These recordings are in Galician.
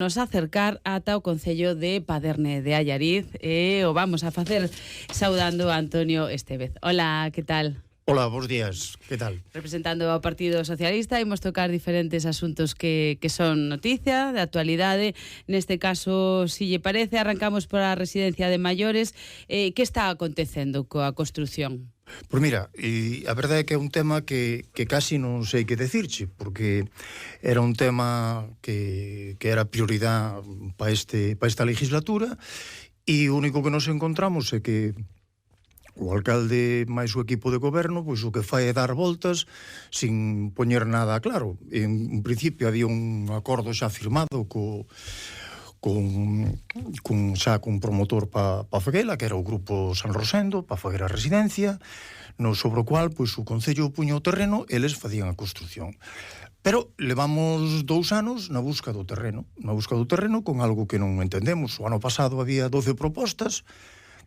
Nos acercar ata o Concello de Paderne de Allariz e o vamos a facer saudando a Antonio Estevez. Hola, que tal? Hola, bons días, que tal? Representando ao Partido Socialista, imos tocar diferentes asuntos que son noticia, de actualidade. Neste caso, si lle parece, arrancamos por a residencia de maiores. Que está acontecendo coa construción? Pois mira, a verdade é que é un tema que casi non sei que decirche, porque era un tema que era prioridade para esta legislatura, e o único que nos encontramos é que o alcalde máis o equipo de goberno pois o que fai é dar voltas sin poñer nada claro. En principio había un acordo xa firmado cun promotor para Faguela, que era o grupo San Rosendo, para facer a residencia, sobre o cual pois o Concello puña o terreno, eles facían a construción. Pero levamos 2 anos na busca do terreno con algo que non entendemos. O ano pasado había 12 propostas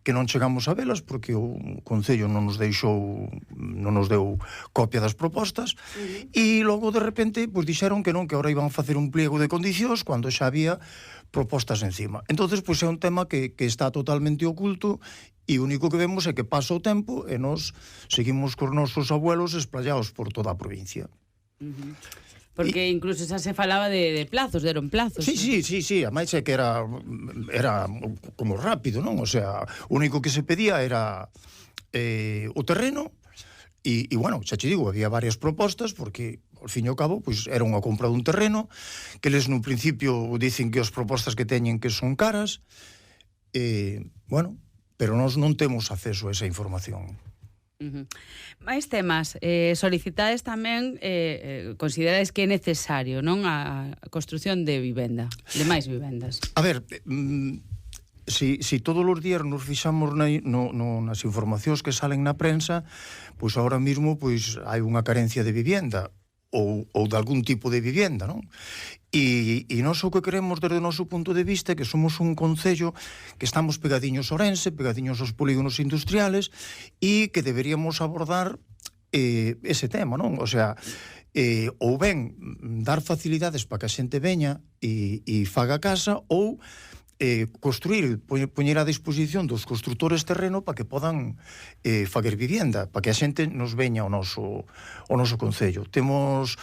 que non chegamos a velas porque o Concello non nos deu copia das propostas, e logo de repente pois dixeron que non, que agora iban a facer un pliego de condicións cando xa había propostas encima. Entonces pois é un tema que está totalmente oculto, e o único que vemos é que pasa o tempo e nos seguimos cos nosos abuelos esplayados por toda a provincia. Porque incluso xa se falaba de plazos, deron plazos. Sí, a máis é que era como rápido, non? O sea, o único que se pedía era o terreno, e bueno, xa che digo, había varias propostas, porque ao fin e ao cabo, pois era unha compra dun terreno, que eles no principio dicen que as propostas que teñen que son caras, bueno, pero nós non temos acceso a esa información. Mais temas, solicitades tamén, considerais que é necesario, non, a construción de vivenda, de máis vivendas? A ver, si todos os días nos fixamos nas informacións que salen na prensa, pois ahora mismo pois hai unha carencia de vivenda, ou de algún tipo de vivenda, non? E nós o que queremos desde o noso punto de vista é que somos un concello que estamos pegadiños a Ourense, pegadiños aos polígonos industriales, e que deberíamos abordar ese tema, non? O sea, ou ben dar facilidades para que a xente veña e faga casa, ou construir, poñer a disposición dos construtores terreno para que podan facer vivenda, para que a xente nos veña ao noso concello. Temos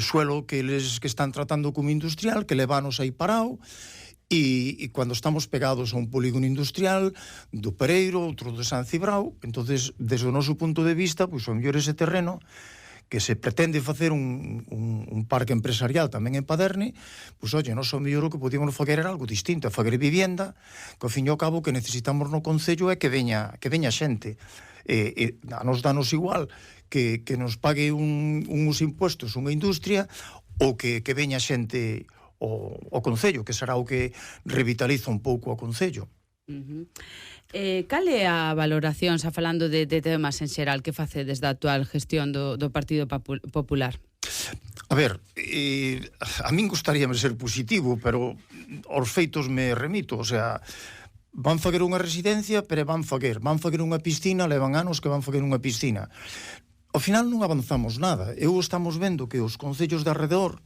suelo que eles que están tratando como industrial, que levanos aí parado, e cando estamos pegados a un polígono industrial do Pereiro, outro de San Cibrao, entonces desde o noso punto de vista, pois o mellor ese terreno que se pretende facer un parque empresarial tamén en Paderne, pois, oye, nós o mellor o que podíamos facer era algo distinto, facer vivenda, que ao fin e ao cabo que necesitamos no Concello é que veña xente. A nos danos igual que nos pague uns impuestos unha industria, ou que veña xente ao Concello, que será o que revitaliza un pouco o Concello. Cal é a valoración, xa falando de temas en xeral, que facedes da actual gestión do Partido Popular? A ver, a min gustaríame ser positivo, pero aos feitos me remito, o sea, van facer unha residencia, pero van facer unha piscina, levan anos que van facer unha piscina. Ao final non avanzamos nada. Estamos vendo que os concellos de arredor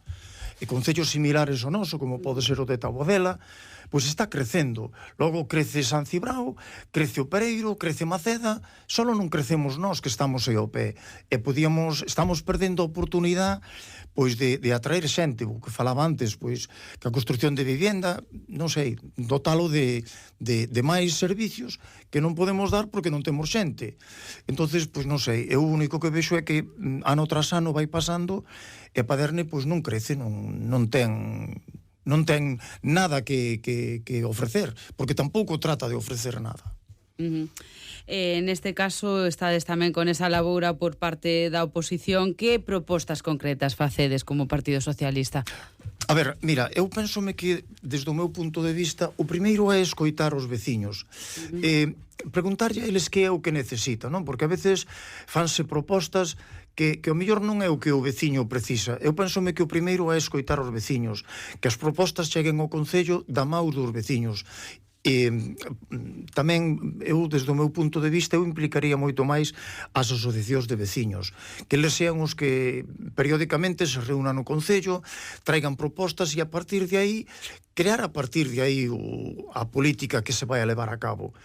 e concellos similares ao noso, como pode ser o de Taboadela, pois está crecendo. Logo crece San Cibrao, crece o Pereiro, crece Maceda, só non crecemos nós que estamos aí ao pé. E estamos perdendo a oportunidade pois de atraer xente, o que falaba antes, pois que a construción de vivenda, non sei, dotalo de máis servicios que non podemos dar porque non temos xente. Entonces, pois non sei, o único que vexo é que ano tras ano vai pasando e Paderne pois non crece, non ten nada que ofrecer, porque tampouco trata de ofrecer nada. Neste caso estades tamén con esa laboura por parte da oposición. Que propostas concretas facedes como Partido Socialista? A ver, mira, eu pensome que desde o meu punto de vista o primeiro é escoitar os veciños, preguntarlle a eles que é o que necesitan, non? Porque a veces fanse propostas que o mellor non é o que o veciño precisa. Eu pensome que o primeiro é escoitar os veciños, que as propostas cheguen ao Concello da mau dos veciños, Tamén, eu, desde o meu punto de vista, eu implicaría moito máis as asociacións de veciños, que eles sean os que periódicamente se reúnan no Concello, traigan propostas e a partir de aí crear a partir de aí a política que se vai a levar a cabo.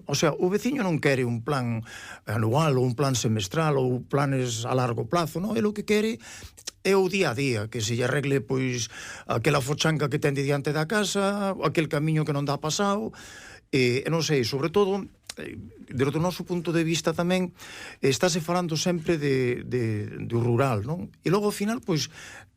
O sea, o veciño non quere un plan anual ou un plan semestral ou planes a largo plazo, non? Ele o que quere é o día a día, que se lle arregle pois aquela fochanca que ten diante da casa, aquel camiño que non dá pasado, e non sei, sobre todo desde o noso punto de vista tamén estáse falando sempre do rural, non? E logo ao final, pois,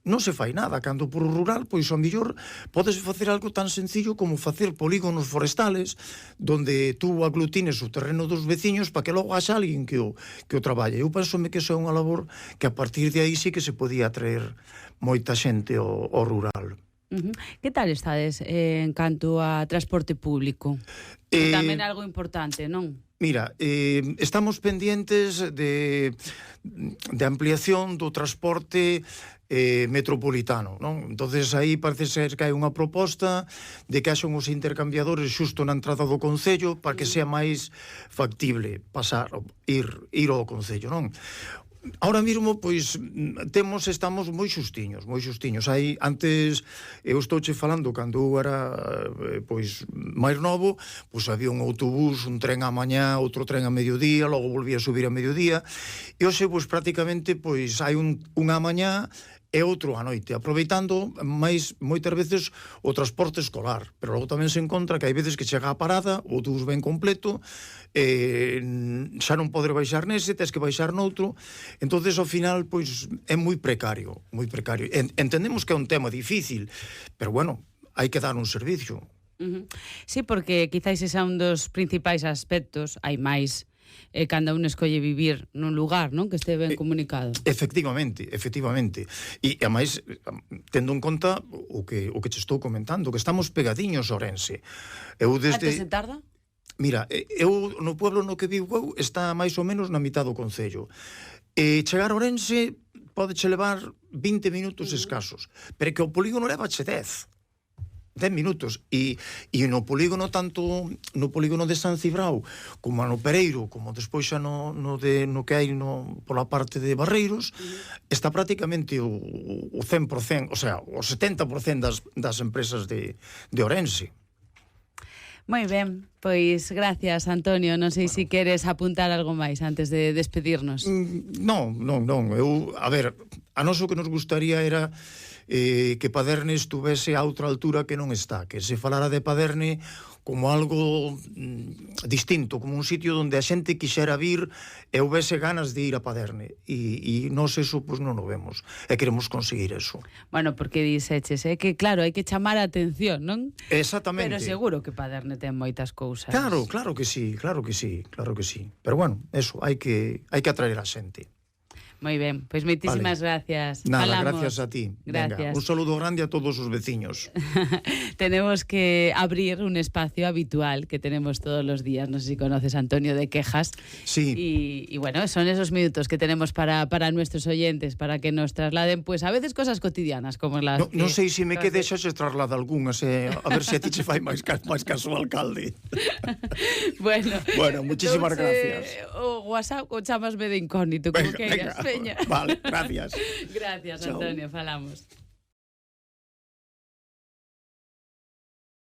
non se fai nada, cando por rural, pois, ao mellor, podes facer algo tan sencillo como facer polígonos forestales donde tú aglutines o terreno dos veciños para que logo haxa alguén que o traballe. Eu pensome que iso é unha labor que a partir de aí sí que se podía atraer moita xente ao rural. Que tal estades en canto a transporte público? Tamén algo importante, non? Mira, estamos pendientes de ampliación do transporte metropolitano, non? Entonces aí parece ser que hai unha proposta de que haxan os intercambiadores xusto na entrada do Concello para que sea máis factible pasar, ir ao Concello, non? Ahora mesmo, pois, estamos moi xustiños. Aí, antes, eu estouche falando, cando eu era, pois, máis novo, pois había un autobús, un tren á mañá, outro tren a mediodía, logo volvía a subir a mediodía, e hoxe, pois, prácticamente, pois, hai un á mañá e outro á noite, aproveitando moitas veces o transporte escolar, pero logo tamén se encontra que hai veces que chega a parada, o autobús ben completo, xa non poder baixar nese, tes que baixar noutro, entonces ao final pois é moi precario, moi precario. Entendemos que é un tema difícil, pero bueno, hai que dar un servicio. Sí, porque quizáis ese é un dos principais aspectos, hai máis, cando un escolle vivir nun lugar, non? Que este ben comunicado. Efectivamente. E, ademais, tendo en conta o que te estou comentando, que estamos pegadiños a Ourense. Canto se tarda? Mira, eu no pueblo no que vivo eu está máis ou menos na mitad do Concello. Chegar a Ourense podeche levar 20 minutos escasos, pero que o polígono levache 10 minutos, e no polígono, tanto no polígono de San Cibrao como no Pereiro, como despois xa no que hai pola parte de Barreiros, está prácticamente o 100%, o sea, o 70% das empresas de Ourense. Moi ben, pois gracias, Antonio. Non sei se queres apuntar algo máis antes de despedirnos. Non. A ver, a nós o que nos gustaría era que Paderne estuvese a outra altura que non está, que se falara de Paderne como algo distinto, como un sitio onde a xente quixera vir e houvese ganas de ir a Paderne, e nós eso pois non o vemos, e queremos conseguir eso. Bueno, porque dixeches, que claro, hai que chamar a atención, non? Exactamente. Pero seguro que Paderne ten moitas cousas. Claro que sí. Pero bueno, eso, hai que atraer a xente. Moi ben, pois moitísimas gracias. Nada, gracias a ti. Gracias. Venga, un saludo grande a todos os veciños. Tenemos que abrir un espacio habitual que tenemos todos los días. No sé si conoces, Antonio, de quejas. Sí. Y bueno, son esos minutos que tenemos para nuestros oyentes, para que nos trasladen, pues a veces cosas cotidianas, como las... Non sei se me quede xa se traslada algunhas, a ver se a ti che fai máis caso o alcalde. Bueno, muchísimas gracias. O WhatsApp o chamasme de incógnito, como queiras. Vale, gracias. Gracias, Antonio, falamos.